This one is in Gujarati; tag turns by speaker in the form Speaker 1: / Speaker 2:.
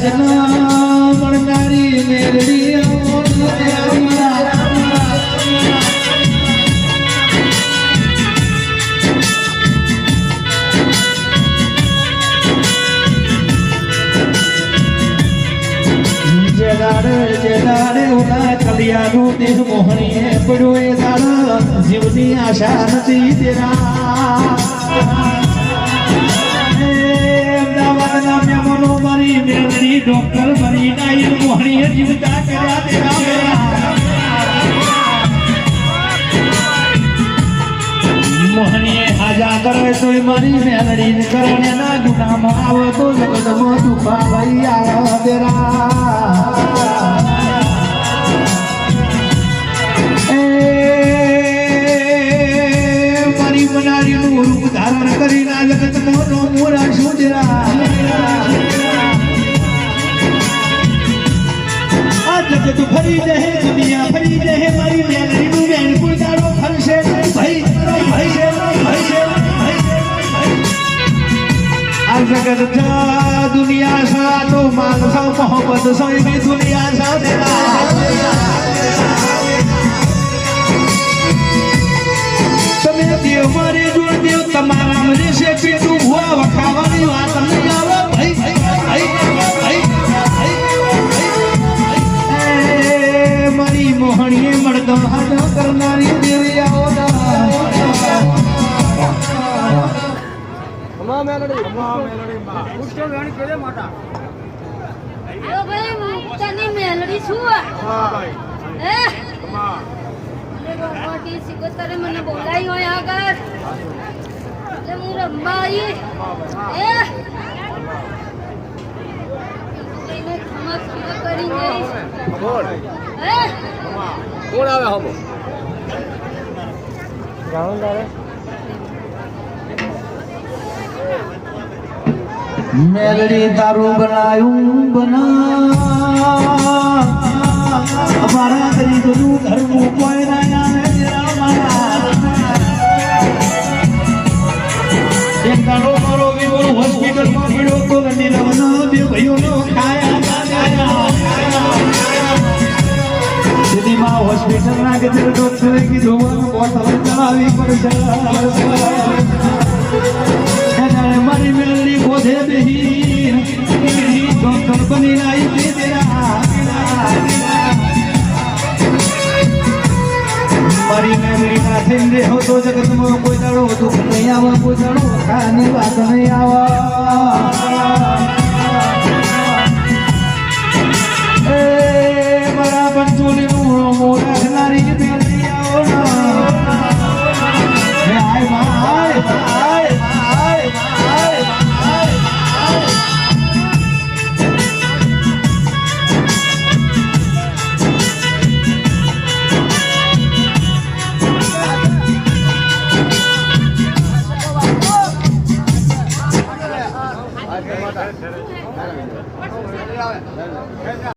Speaker 1: રાજના મળનારી મેરડી કલિયાનું દેહ મોહણીએ પડ્યો એ દાડા જીવની આશા નથી તેરા અમદાવાદના મહેમાનો મારી મેળવી ડોક્ટર મારી નાઈલ મોહણીએ જીવતા કર્યા તેરા મોહણીએ હાજા કરે તો મારી મેળવી કરણ્યાના ગુનામાં આવે તો જગતમાં દુખા લઈ આવે તેરા મારી બનારીનું રૂપ ધારણ કરીને આ જગતમાં નો મોરા સુજરા આ જગત ફરી જહે દુનિયા ફરી જહે મારી મેલડીનું બેન કોઈ દાડો ફરશે ભાઈ આ જગત દુનિયા સા તો માનસ મોહબ્બત સૈની દુનિયા સાથે દેવ મારે જો દેવ તમારા મને છે પીટું હોવા વખાવાની વાત નહીં આવે ભાઈ મારી મોહણીએ મળતો હાથ કરનારી દેવી આવો
Speaker 2: મેલડી છું સિકોતરે મને બોલાઈ હોય આગળ એટલે હું રમવા આવી કરી જઈશ કોણ આવે હમો
Speaker 1: મેલડી તારું બનાયું અમારા ગરીબનું ઘરનું કોઈ ના એક દાડો મારો વિવર હોસ્પિટલમાં પડ્યો તો નીલવનો બે ભાઈઓનો સીધીમાં હોસ્પિટલના કે ડોક્ટરે કીધું બોટલ ચલાવી પડશે મારી મેળવી બોધે બેહી ડોક્ટર બની આવી મારી મેળવી ના થઈને હો તો જગતમાં કોઈ દાડો દુઃખ નહીં આવે કોઈ દાડો ખાની વાત નહીં આવે એ મારા પંચોલીનું મોઢા ખનારી મેળવી આવો